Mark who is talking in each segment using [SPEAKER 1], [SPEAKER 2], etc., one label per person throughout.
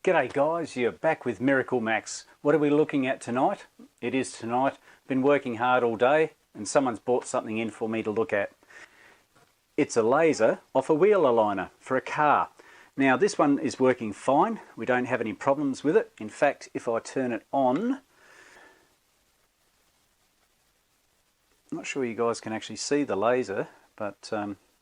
[SPEAKER 1] G'day guys, you're back with MiracleMAX. What are we looking at tonight? It is tonight. Been working hard all day and someone's brought something in for me to look at. It's a laser off a wheel aligner for a car. Now this one is working fine. We don't have any problems with it. In fact, if I turn it on, I'm not sure you guys can actually see the laser, but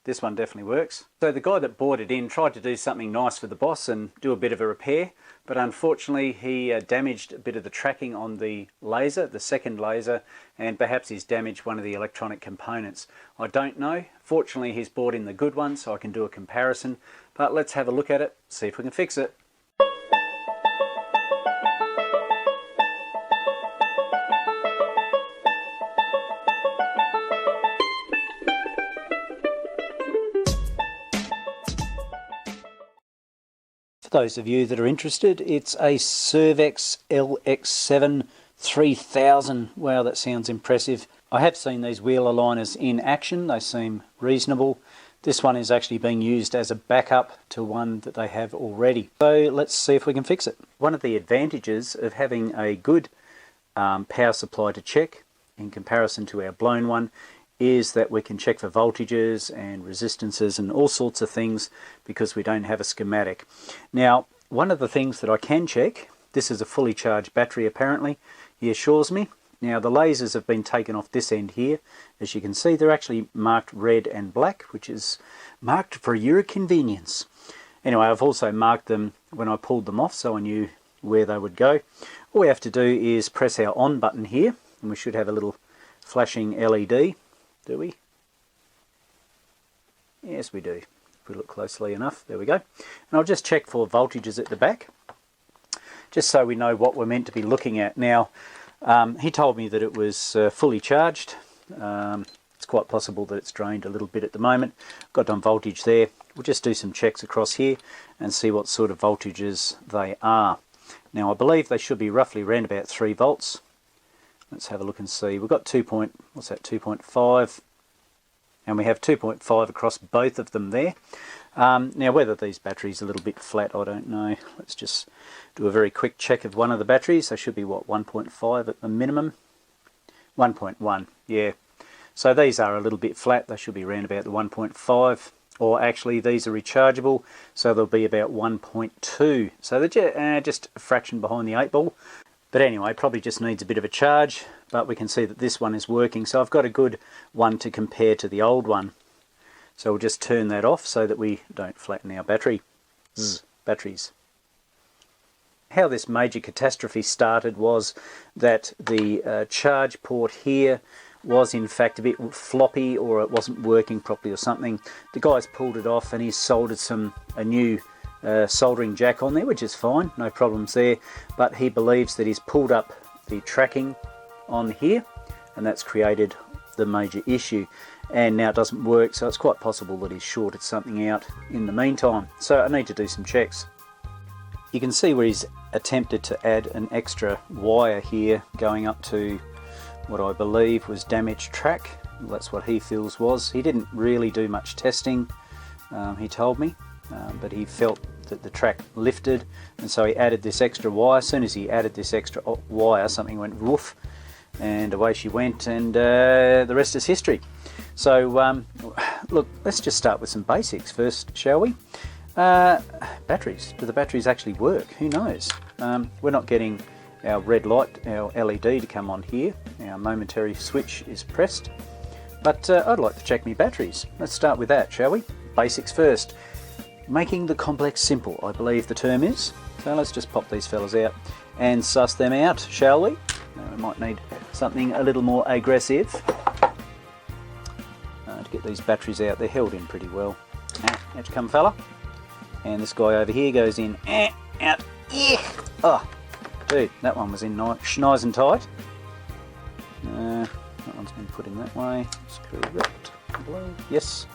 [SPEAKER 1] this one definitely works. So the guy that bought it in tried to do something nice for the boss and do a bit of a repair, but unfortunately he damaged a bit of the tracking on the laser, the second laser, and perhaps he's damaged one of the electronic components. I don't know. Fortunately he's bought in the good one so I can do a comparison, but let's have a look at it, see if we can fix it. For those of you that are interested, it's a Servex LX7 3000. Wow, that sounds impressive. I have seen these wheel aligners in action. They seem reasonable. This one is actually being used as a backup to one that they have already. So let's see if we can fix it. One of the advantages of having a good power supply to check in comparison to our blown one is that we can check for voltages and resistances and all sorts of things because we don't have a schematic. Now, one of the things that I can check, this is a fully charged battery apparently, he assures me. Now the lasers have been taken off this end here. As you can see, they're actually marked red and black, which is marked for your convenience. Anyway, I've also marked them when I pulled them off so I knew where they would go. All we have to do is press our on button here and we should have a little flashing LED. Do we? Yes, we do. If we look closely enough, there we go. And I'll just check for voltages at the back, just so we know what we're meant to be looking at. Now, he told me that it was fully charged. It's quite possible that it's drained a little bit at the moment. Got on voltage there. We'll just do some checks across here and see what sort of voltages they are. Now, I believe they should be roughly around about 3 volts. Let's have a look and see. We've got 2.5, and we have 2.5 across both of them there. Now whether these batteries are a little bit flat, I don't know. Let's just do a very quick check of one of the batteries. They should be what, 1.5 at the minimum? 1.1, yeah. So these are a little bit flat. They should be around about the 1.5, or actually these are rechargeable, so they'll be about 1.2. So they're just a fraction behind the 8 ball. But anyway, probably just needs a bit of a charge, but we can see that this one is working. So I've got a good one to compare to the old one. So we'll just turn that off so that we don't flatten our batteries. How this major catastrophe started was that the charge port here was in fact a bit floppy, or it wasn't working properly or something. The guy's pulled it off and he's soldered a new soldering jack on there, which is fine, no problems there, but he believes that he's pulled up the tracking on here and that's created the major issue, and now it doesn't work, so it's quite possible that he's shorted something out in the meantime. So I need to do some checks. You can see where he's attempted to add an extra wire here going up to what I believe was damaged track. That's what he feels was. He didn't really do much testing, he told me. But he felt that the track lifted, and so he added this extra wire. As soon as he added this extra wire, something went woof, and away she went, and the rest is history. So look, let's just start with some basics first, shall we? Batteries. Do the batteries actually work? Who knows? We're not getting our red light, our LED, to come on here. Our momentary switch is pressed, but I'd like to check my batteries. Let's start with that, shall we? Basics first. Making the complex simple, I believe the term is. So let's just pop these fellas out and suss them out, shall we? Now we might need something a little more aggressive to get these batteries out. They're held in pretty well. Out you come, fella. And this guy over here goes in, out, oh, dude, that one was in nice and tight. That one's been put in that way. It's correct, I believe. Yes.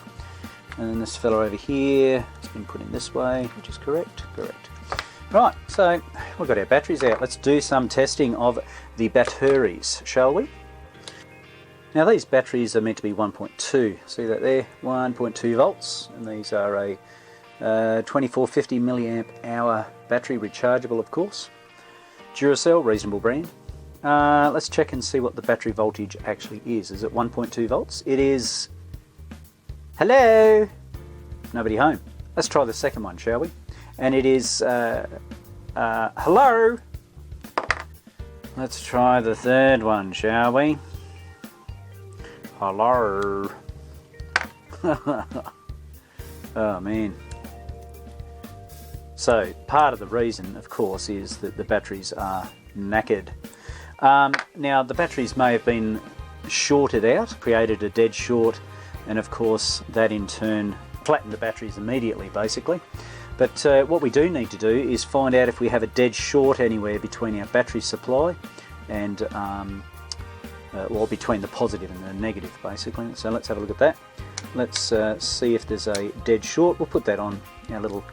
[SPEAKER 1] And then this fella over here has been put in this way, which is correct. Right, so we've got our batteries out. Let's do some testing of the batteries, shall we? Now these batteries are meant to be 1.2. See that there? 1.2 volts, and these are a 2450 milliamp hour battery, rechargeable of course. Duracell, reasonable brand. Let's check and see what the battery voltage actually is. Is it 1.2 volts? It is. Hello? Nobody home. Let's try the second one, shall we? And it is, hello? Let's try the third one, shall we? Hello? Oh man. So part of the reason, of course, is that the batteries are knackered. Now the batteries may have been shorted out, created a dead short, and of course that in turn flattened the batteries immediately basically. But what we do need to do is find out if we have a dead short anywhere between our battery supply and or between the positive and the negative basically. So let's have a look at that. Let's see if there's a dead short. We'll put that on our little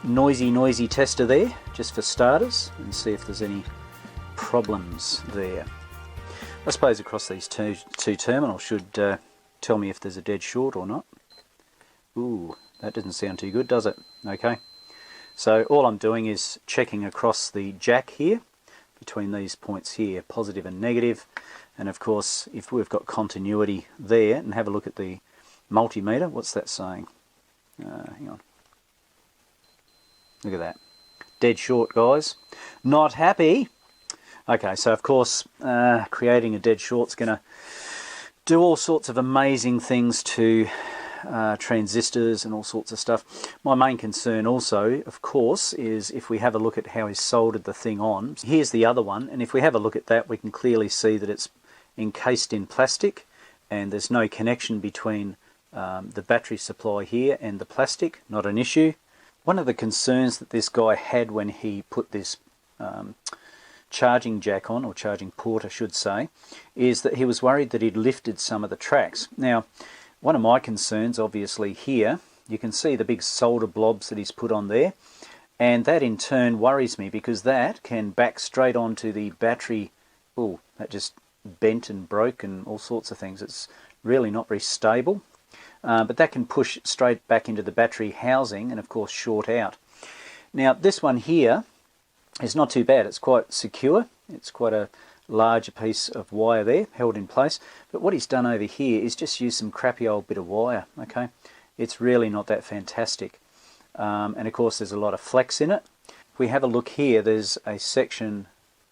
[SPEAKER 1] noisy tester there just for starters and see if there's any problems there. I suppose across these two terminals should tell me if there's a dead short or not. Ooh, that doesn't sound too good, does it? Okay, so all I'm doing is checking across the jack here between these points here, positive and negative, and of course if we've got continuity there, and have a look at the multimeter, what's that saying? Hang on, look at that, dead short guys, not happy. Okay, so of course creating a dead short's going to do all sorts of amazing things to transistors and all sorts of stuff. My main concern also, of course, is if we have a look at how he's soldered the thing on. Here's the other one, and if we have a look at that, we can clearly see that it's encased in plastic and there's no connection between the battery supply here and the plastic. Not an issue. One of the concerns that this guy had when he put this charging jack on, or charging port I should say, is that he was worried that he'd lifted some of the tracks. Now one of my concerns obviously here, you can see the big solder blobs that he's put on there, and that in turn worries me because that can back straight onto the battery. Oh, that just bent and broke and all sorts of things. It's really not very stable, but that can push straight back into the battery housing and of course short out. Now this one here is not too bad, it's quite secure, it's quite a larger piece of wire there held in place, but what he's done over here is just use some crappy old bit of wire. Okay, it's really not that fantastic, and of course there's a lot of flex in it. If we have a look here, there's a section,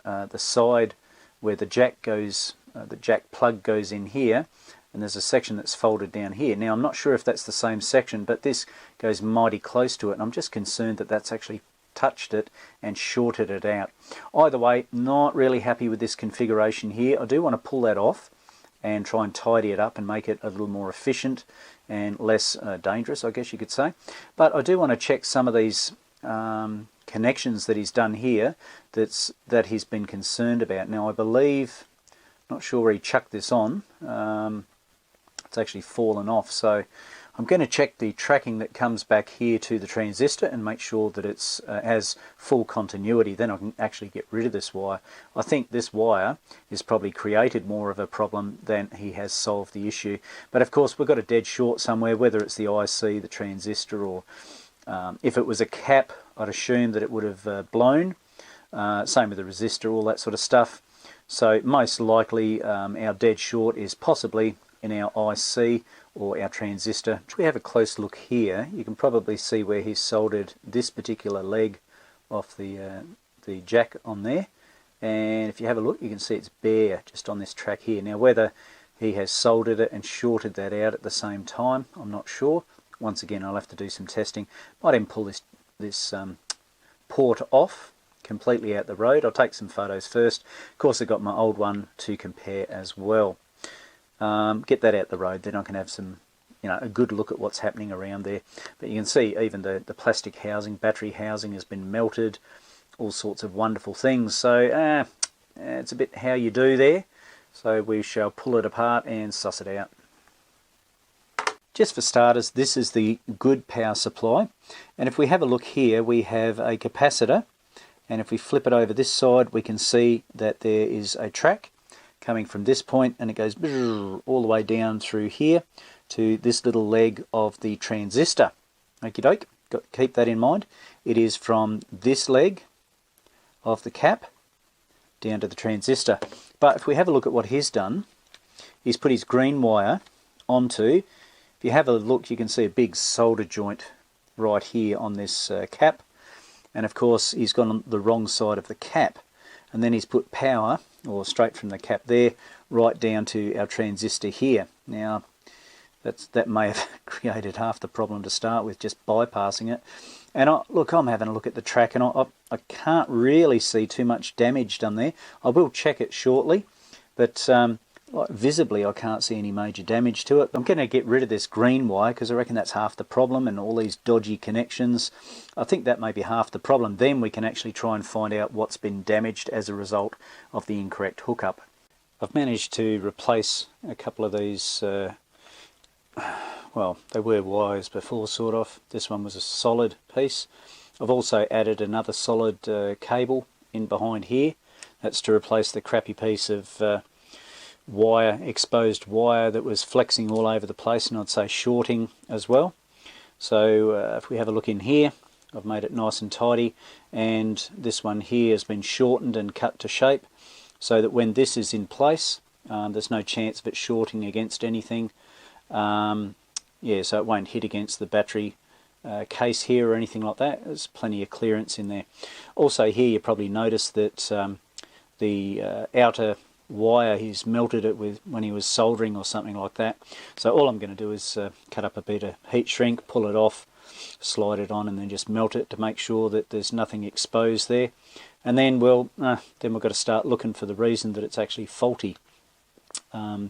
[SPEAKER 1] the side where the jack goes, the jack plug goes in here, and there's a section that's folded down here. Now I'm not sure if that's the same section, but this goes mighty close to it, and I'm just concerned that that's actually touched it and shorted it out. Either way, not really happy with this configuration here. I do want to pull that off and try and tidy it up and make it a little more efficient and less dangerous, I guess you could say. But I do want to check some of these connections that he's done here that he's been concerned about. Now I believe, not sure where he chucked this on, it's actually fallen off, so I'm going to check the tracking that comes back here to the transistor and make sure that it's has full continuity. Then I can actually get rid of this wire. I think this wire has probably created more of a problem than he has solved the issue. But of course we've got a dead short somewhere, whether it's the IC, the transistor, or if it was a cap, I'd assume that it would have blown. Same with the resistor, all that sort of stuff. So most likely our dead short is possibly in our IC or our transistor. If we have a close look here, you can probably see where he's soldered this particular leg off the jack on there, and if you have a look you can see it's bare just on this track here. Now whether he has soldered it and shorted that out at the same time, I'm not sure. Once again I'll have to do some testing. Might even pull this port off completely out the road. I'll take some photos first. Of course I've got my old one to compare as well. Get that out the road, then I can have some, a good look at what's happening around there. But you can see even the plastic housing, battery housing, has been melted, all sorts of wonderful things. So it's a bit how you do there. So we shall pull it apart and suss it out. Just for starters, this is the good power supply, and if we have a look here, we have a capacitor, and if we flip it over this side we can see that there is a track coming from this point, and it goes all the way down through here to this little leg of the transistor. Okie doke, got to keep that in mind. It is from this leg of the cap down to the transistor. But if we have a look at what he's done, he's put his green wire onto, if you have a look, you can see a big solder joint right here on this cap. And of course he's gone on the wrong side of the cap. And then he's put power, or straight from the cap there, right down to our transistor here. Now, that may have created half the problem to start with, just bypassing it. And look, I'm having a look at the track, and I can't really see too much damage done there. I will check it shortly, but visibly I can't see any major damage to it. I'm going to get rid of this green wire because I reckon that's half the problem, and all these dodgy connections. I think that may be half the problem. Then we can actually try and find out what's been damaged as a result of the incorrect hookup. I've managed to replace a couple of these, well, they were wires before, sort of. This one was a solid piece. I've also added another solid cable in behind here. That's to replace the crappy piece of exposed wire that was flexing all over the place, and I'd say shorting as well. So if we have a look in here, I've made it nice and tidy, and this one here has been shortened and cut to shape so that when this is in place, there's no chance of it shorting against anything. Yeah, so it won't hit against the battery case here or anything like that. There's plenty of clearance in there. Also here you probably noticed that the outer wire, he's melted it with when he was soldering or something like that. So all I'm going to do is cut up a bit of heat shrink, pull it off, slide it on, and then just melt it to make sure that there's nothing exposed there. And then we've got to start looking for the reason that it's actually faulty. I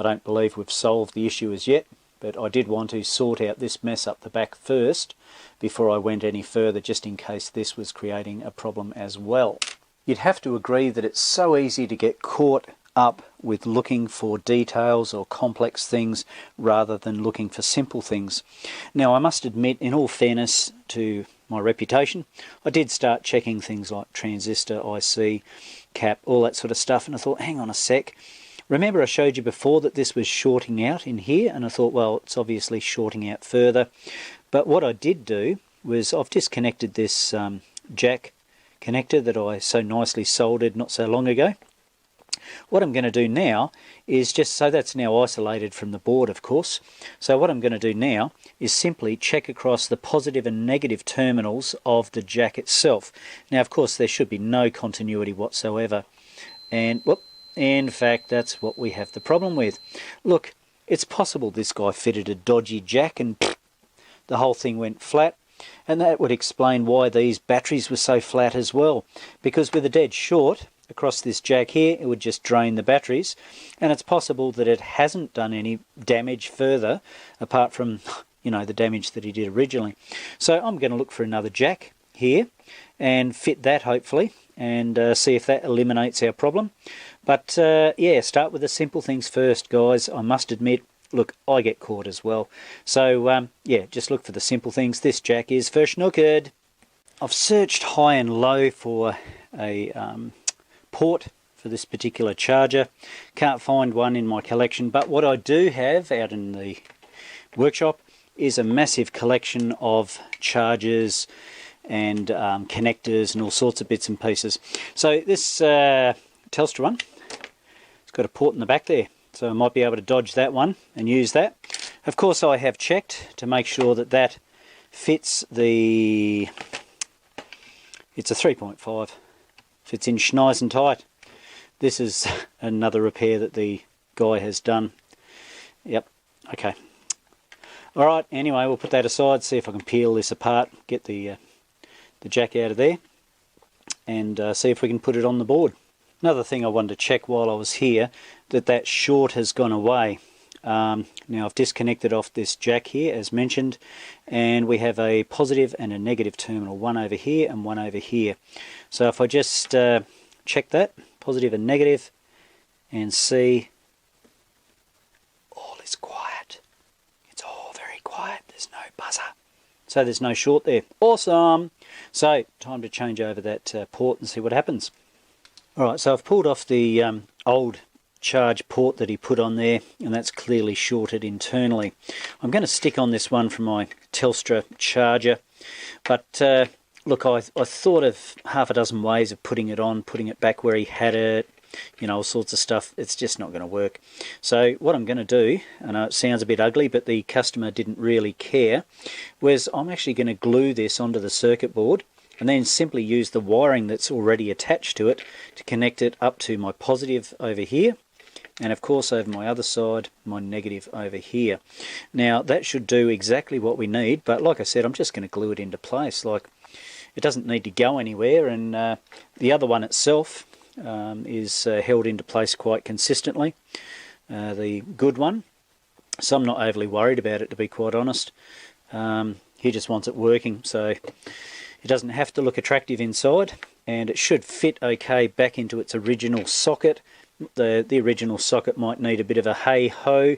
[SPEAKER 1] don't believe we've solved the issue as yet, but I did want to sort out this mess up the back first before I went any further, just in case this was creating a problem as well. You'd have to agree that it's so easy to get caught up with looking for details or complex things rather than looking for simple things. Now, I must admit, in all fairness to my reputation, I did start checking things like transistor, IC, cap, all that sort of stuff, and I thought, hang on a sec. Remember I showed you before that this was shorting out in here, and I thought, well, it's obviously shorting out further. But what I did do was I've disconnected this jack connector that I so nicely soldered not so long ago. What I'm going to do now is just, so that's now isolated from the board, of course. So what I'm going to do now is simply check across the positive and negative terminals of the jack itself. Now, of course, there should be no continuity whatsoever. And, whoop, in fact, that's what we have the problem with. Look, it's possible this guy fitted a dodgy jack and the whole thing went flat. And that would explain why these batteries were so flat as well. Because with a dead short across this jack here, it would just drain the batteries. And it's possible that it hasn't done any damage further, apart from, you know, the damage that he did originally. So I'm going to look for another jack here and fit that, hopefully, and see if that eliminates our problem. But yeah, start with the simple things first, guys. I must admit, look, I get caught as well. So yeah, just look for the simple things. This jack is for snookered. I've searched high and low for a port for this particular charger. Can't find one in my collection, but what I do have out in the workshop is a massive collection of chargers and connectors and all sorts of bits and pieces. So this Telstra one, it's got a port in the back there, so I might be able to dodge that one and use that. Of course, I have checked to make sure that that fits the, it's a 3.5, fits in nice and tight. This is another repair that the guy has done. Yep, okay. Alright, anyway, we'll put that aside, see if I can peel this apart, get the jack out of there, and see if we can put it on the board. Another thing I wanted to check while I was here, that short has gone away. Now I've disconnected off this jack here as mentioned, and we have a positive and a negative terminal, one over here and one over here. So if I just check that, positive and negative, and see, all is quiet. It's all very quiet, there's no buzzer. So there's no short there. Awesome! So time to change over that port and see what happens. Alright, so I've pulled off the old charge port that he put on there, and that's clearly shorted internally. I'm going to stick on this one from my Telstra charger, but look, I thought of half a dozen ways of putting it on, putting it back where he had it, you know, all sorts of stuff. It's just not going to work. So what I'm going to do, I know it sounds a bit ugly, but the customer didn't really care, was I'm actually going to glue this onto the circuit board and then simply use the wiring that's already attached to it to connect it up to my positive over here, and of course over my other side, my negative over here. Now that should do exactly what we need, but like I said, I'm just going to glue it into place. Like, it doesn't need to go anywhere, and the other one itself is held into place quite consistently, the good one, so I'm not overly worried about it, to be quite honest. He just wants it working, so it doesn't have to look attractive inside, and it should fit okay back into its original socket. The original socket might need a bit of a hey-ho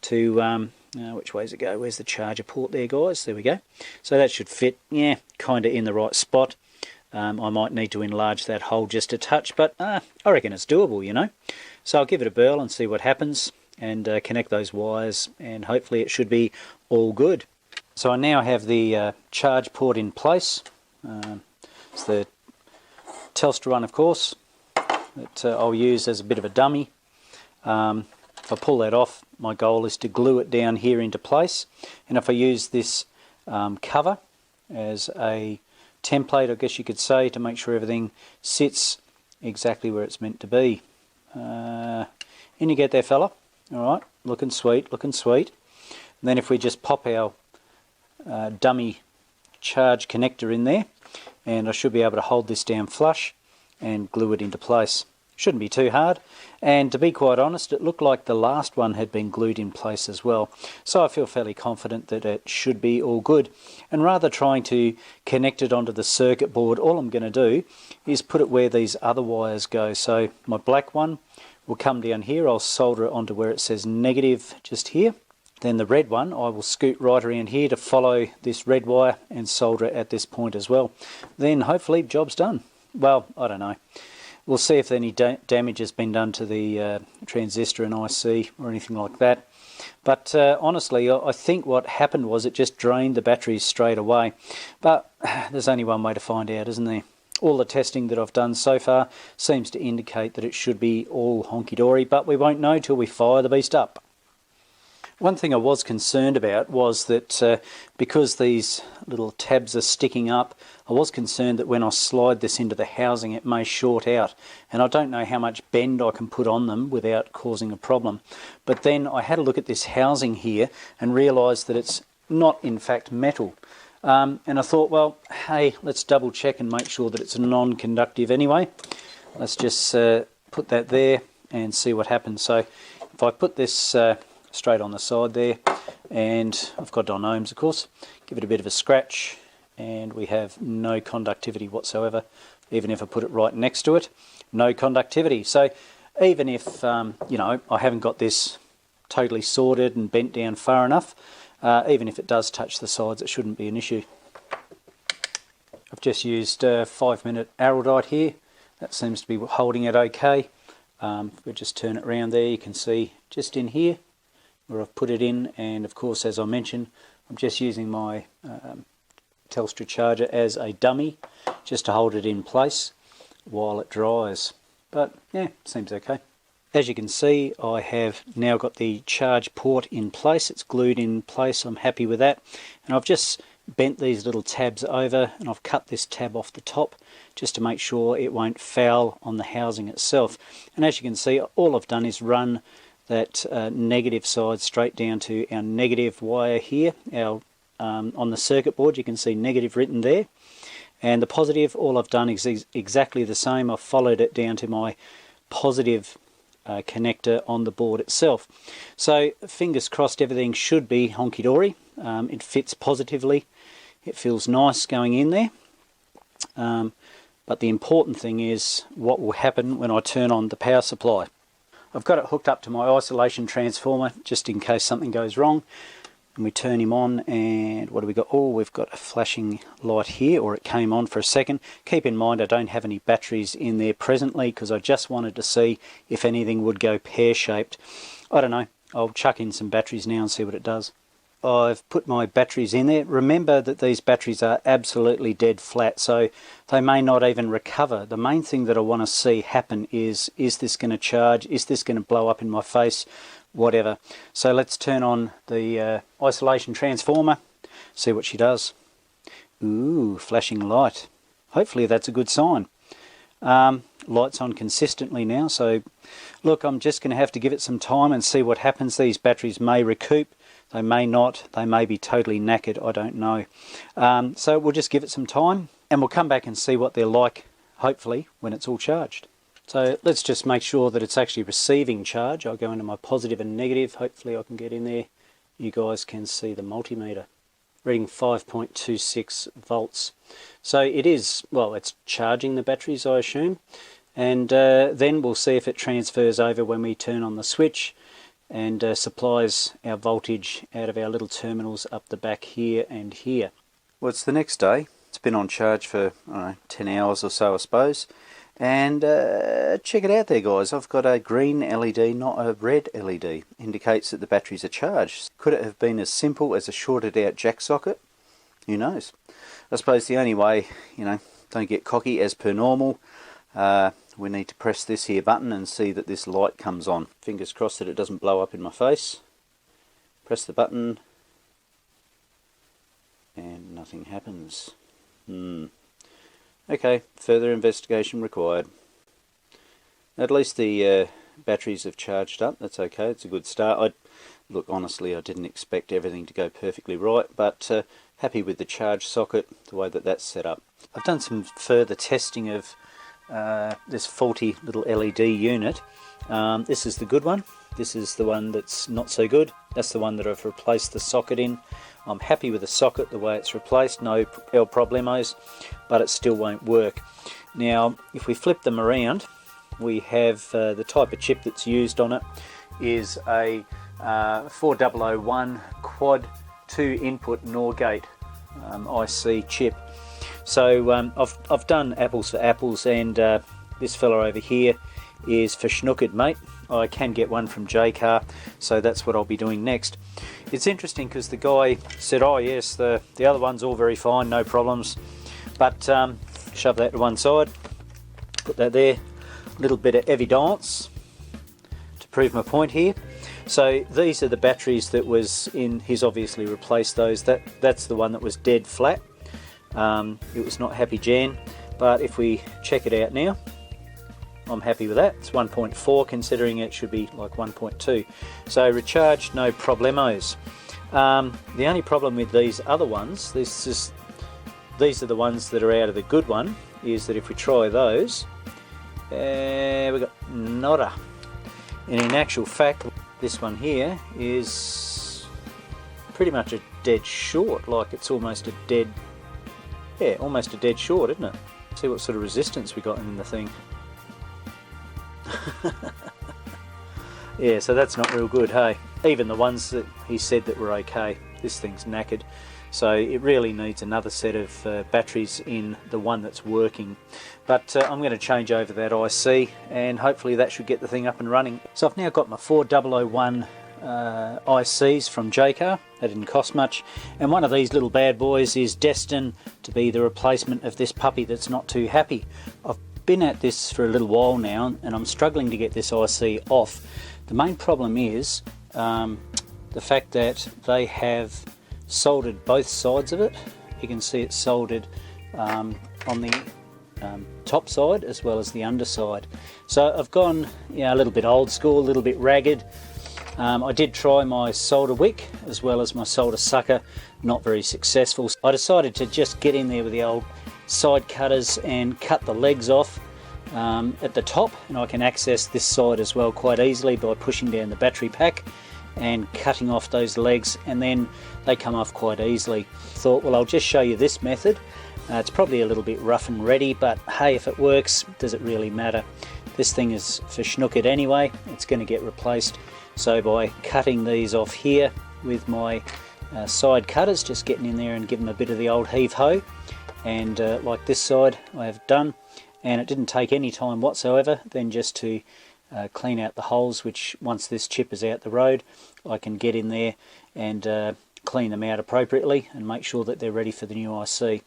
[SPEAKER 1] to, which way does it go? Where's the charger port there, guys? There we go. So that should fit, yeah, kind of in the right spot. I might need to enlarge that hole just a touch, but I reckon it's doable, you know. So I'll give it a burl and see what happens, and connect those wires, and hopefully it should be all good. So I now have the charge port in place. It's the Telstra one, of course, that I'll use as a bit of a dummy. If I pull that off, my goal is to glue it down here into place, and if I use this cover as a template, I guess you could say, to make sure everything sits exactly where it's meant to be. In you get there, fella. Alright, looking sweet, looking sweet. And then if we just pop our dummy charge connector in there, and I should be able to hold this down flush and glue it into place. Shouldn't be too hard, and to be quite honest, it looked like the last one had been glued in place as well, so I feel fairly confident that it should be all good. And rather trying to connect it onto the circuit board, all I'm going to do is put it where these other wires go. So my black one will come down here, I'll solder it onto where it says negative just here. Then the red one, I will scoot right around here to follow this red wire and solder it at this point as well. Then hopefully job's done. Well, I don't know. We'll see if any damage has been done to the transistor and IC or anything like that. But honestly, I think what happened was it just drained the batteries straight away. But there's only one way to find out, isn't there? All the testing that I've done so far seems to indicate that it should be all honky-dory, but we won't know till we fire the beast up. One thing I was concerned about was that because these little tabs are sticking up, I was concerned that when I slide this into the housing it may short out, and I don't know how much bend I can put on them without causing a problem. But then I had a look at this housing here and realised that it's not in fact metal. And I thought, well, hey, let's double check and make sure that it's non-conductive anyway. Let's just put that there and see what happens. So if I put this straight on the side there, and I've got on ohms, of course, give it a bit of a scratch, and we have no conductivity whatsoever. Even if I put it right next to it, no conductivity. So even if you know, I haven't got this totally sorted and bent down far enough, even if it does touch the sides, it shouldn't be an issue. I've just used 5-minute Araldite here. That seems to be holding it okay. If we just turn it around there, you can see just in here where I've put it in, and of course, as I mentioned, I'm just using my Telstra charger as a dummy just to hold it in place while it dries. But yeah, seems okay. As you can see, I have now got the charge port in place. It's glued in place. I'm happy with that, and I've just bent these little tabs over, and I've cut this tab off the top just to make sure it won't foul on the housing itself. And as you can see, all I've done is run that negative side straight down to our negative wire here. Our on the circuit board you can see negative written there, and the positive, all I've done is exactly the same. I've followed it down to my positive connector on the board itself. So fingers crossed everything should be honky-dory. It fits positively, it feels nice going in there, but the important thing is what will happen when I turn on the power supply. I've got it hooked up to my isolation transformer just in case something goes wrong. and we turn him on, and what do we got? Oh, we've got a flashing light here, or it came on for a second. Keep in mind I don't have any batteries in there presently because I just wanted to see if anything would go pear-shaped. I don't know, I'll chuck in some batteries now and see what it does. I've put my batteries in there. Remember that these batteries are absolutely dead flat, so they may not even recover. The main thing that I want to see happen is this going to charge? Is this going to blow up in my face? Whatever. So let's turn on the isolation transformer, see what she does. Ooh, flashing light. Hopefully that's a good sign. Light's on consistently now, so look, I'm just going to have to give it some time and see what happens. These batteries may recoup. They may not, they may be totally knackered, I don't know. So we'll just give it some time and we'll come back and see what they're like, hopefully, when it's all charged. So let's just make sure that it's actually receiving charge. I'll go into my positive and negative. Hopefully I can get in there. You guys can see the multimeter. Reading 5.26 volts. So it is, well, it's charging the batteries, I assume. And then we'll see if it transfers over when we turn on the switch and supplies our voltage out of our little terminals up the back here and here. Well, it's the next day. It's been on charge for, I don't know, 10 hours or so, I suppose. And check it out there, guys. I've got a green LED, not a red LED. Indicates that the batteries are charged. Could it have been as simple as a shorted out jack socket? Who knows? I suppose the only way, you know, don't get cocky as per normal. We need to press this here button and see that this light comes on. Fingers crossed that it doesn't blow up in my face. Press the button and nothing happens. Okay, further investigation required. At least the batteries have charged up. That's okay, it's a good start. Look, honestly, I didn't expect everything to go perfectly right, but happy with the charge socket, the way that that's set up. I've done some further testing of this faulty little LED unit. This is the good one. This is the one that's not so good. That's the one that I've replaced the socket in. I'm happy with the socket, the way it's replaced, no el problemos, but it still won't work. Now, if we flip them around, we have the type of chip that's used on it is a 4001 quad 2 input NOR gate IC chip. So I've done apples for apples, and this fella over here is for schnookered, mate. I can get one from J-Car, so that's what I'll be doing next. It's interesting because the guy said, oh yes, the other one's all very fine, no problems, but shove that to one side, put that there, a little bit of evidence to prove my point here. So these are the batteries that was in, he's obviously replaced those, that's the one that was dead flat. It was not happy Jan, but if we check it out now, I'm happy with that. It's 1.4 considering it should be like 1.2. So recharged, no problemos. The only problem with these other ones, these are the ones that are out of the good one, is that if we try those, we've got nada. And in actual fact, this one here is pretty much a dead short, like it's almost a dead, yeah, almost a dead short, isn't it? See what sort of resistance we got in the thing. Yeah, so that's not real good, hey. Even the ones that he said that were okay, this thing's knackered. So it really needs another set of batteries in the one that's working. But I'm going to change over that IC and hopefully that should get the thing up and running. So I've now got my 4001 ICs from J-Car. That didn't cost much. And one of these little bad boys is destined to be the replacement of this puppy that's not too happy. I've been at this for a little while now and I'm struggling to get this IC off. The main problem is the fact that they have soldered both sides of it. You can see it's soldered on the top side as well as the underside. So I've gone, you know, a little bit old school, a little bit ragged. I did try my solder wick as well as my solder sucker, not very successful. I decided to just get in there with the old side cutters and cut the legs off at the top, and I can access this side as well quite easily by pushing down the battery pack and cutting off those legs, and then they come off quite easily. Thought, well, I'll just show you this method. It's probably a little bit rough and ready, but hey, if it works, does it really matter? This thing is for schnookered anyway, it's going to get replaced. So by cutting these off here with my side cutters, just getting in there and giving them a bit of the old heave-ho, and like this side I have done, and it didn't take any time whatsoever then just to clean out the holes, which once this chip is out the road I can get in there and clean them out appropriately and make sure that they're ready for the new IC.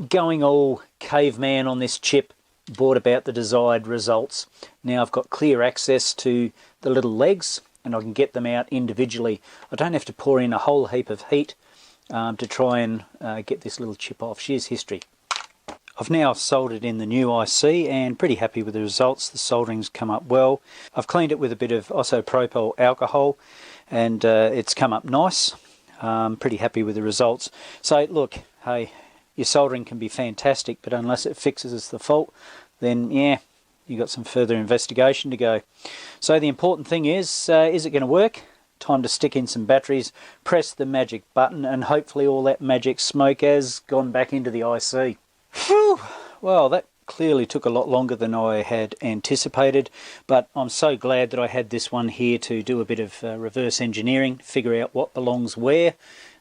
[SPEAKER 1] Going all caveman on this chip brought about the desired results. Now I've got clear access to the little legs and I can get them out individually. I don't have to pour in a whole heap of heat to try and get this little chip off. Shears history. I've now soldered in the new IC and pretty happy with the results. The soldering's come up well. I've cleaned it with a bit of isopropyl alcohol and it's come up nice. Pretty happy with the results. So look, hey, your soldering can be fantastic, but unless it fixes the fault, then yeah, you've got some further investigation to go. So the important thing is it going to work? Time to stick in some batteries, press the magic button, and hopefully all that magic smoke has gone back into the IC. Whew. Well, that clearly took a lot longer than I had anticipated, but I'm so glad that I had this one here to do a bit of reverse engineering, figure out what belongs where.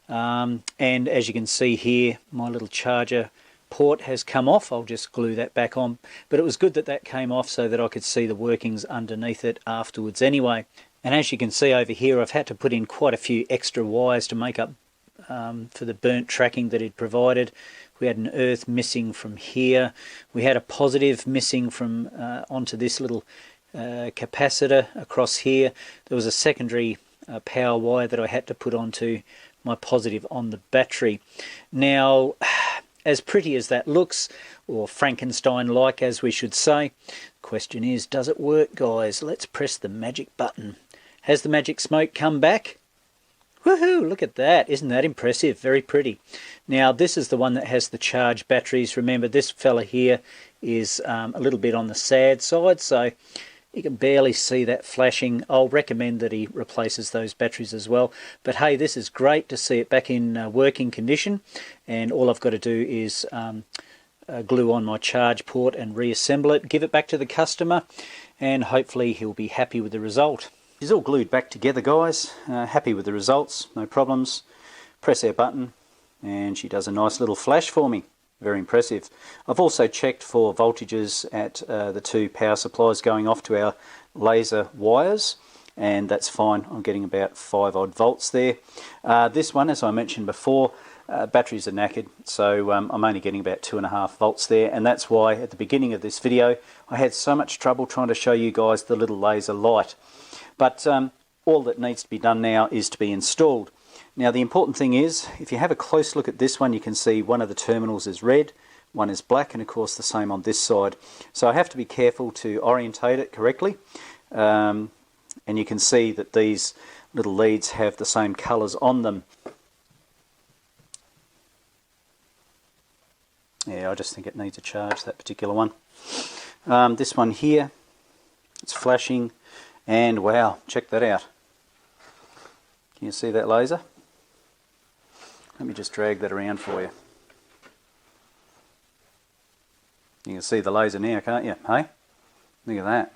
[SPEAKER 1] And as you can see here, my little charger port has come off. I'll just glue that back on, but it was good that that came off so that I could see the workings underneath it afterwards anyway. And as you can see over here, I've had to put in quite a few extra wires to make up for the burnt tracking that it provided. We had an earth missing from here. We had a positive missing from onto this little capacitor across here. There was a secondary power wire that I had to put onto my positive on the battery. Now, as pretty as that looks, or Frankenstein-like as we should say, the question is, does it work, guys? Let's press the magic button. Has the magic smoke come back? Woohoo, look at that. Isn't that impressive? Very pretty. Now, this is the one that has the charged batteries. Remember, this fella here is a little bit on the sad side, so you can barely see that flashing. I'll recommend that he replaces those batteries as well. But hey, this is great to see it back in working condition, and all I've got to do is glue on my charge port and reassemble it, give it back to the customer, and hopefully he'll be happy with the result. It's all glued back together, guys. Happy with the results, no problems. Press our button and she does a nice little flash for me. Very impressive. I've also checked for voltages at the two power supplies going off to our laser wires, and that's fine. I'm getting about 5 odd volts there. This one, as I mentioned before, batteries are knackered, so I'm only getting about 2.5 volts there, and that's why at the beginning of this video I had so much trouble trying to show you guys the little laser light. But all that needs to be done now is to be installed. Now the important thing is, if you have a close look at this one, you can see one of the terminals is red, one is black, and of course the same on this side. So I have to be careful to orientate it correctly. And you can see that these little leads have the same colours on them. Yeah, I just think it needs a charge, that particular one. This one here, it's flashing, and wow, check that out. Can you see that laser? Let me just drag that around for you. You can see the laser now, can't you? Hey? Look at that.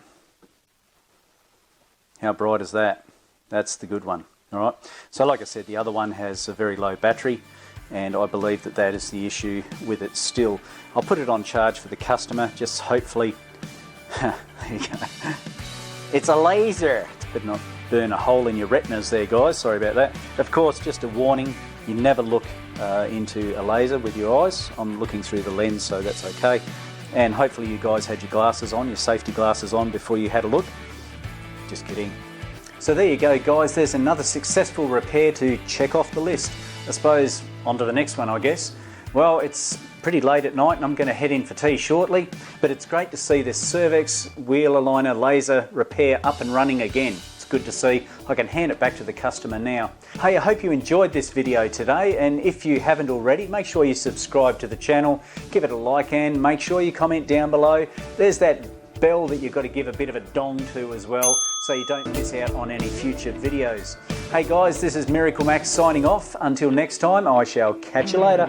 [SPEAKER 1] How bright is that? That's the good one. Alright, so like I said, the other one has a very low battery, and I believe that that is the issue with it still. I'll put it on charge for the customer, just hopefully... there you go. It's a laser! But not burn a hole in your retinas there, guys. Sorry about that. Of course, just a warning, you never look into a laser with your eyes. I'm looking through the lens, so that's okay. And hopefully you guys had your glasses on, your safety glasses on before you had a look. Just kidding. So there you go, guys. There's another successful repair to check off the list. I suppose on to the next one, I guess. Well, it's pretty late at night and I'm going to head in for tea shortly, but it's great to see this Servex wheel aligner laser repair up and running again. It's good to see. I can hand it back to the customer now. Hey, I hope you enjoyed this video today, and if you haven't already, make sure you subscribe to the channel, give it a like, and make sure you comment down below. There's that bell that you've got to give a bit of a dong to as well, so you don't miss out on any future videos. Hey guys, this is MiracleMAX signing off. Until next time, I shall catch you later.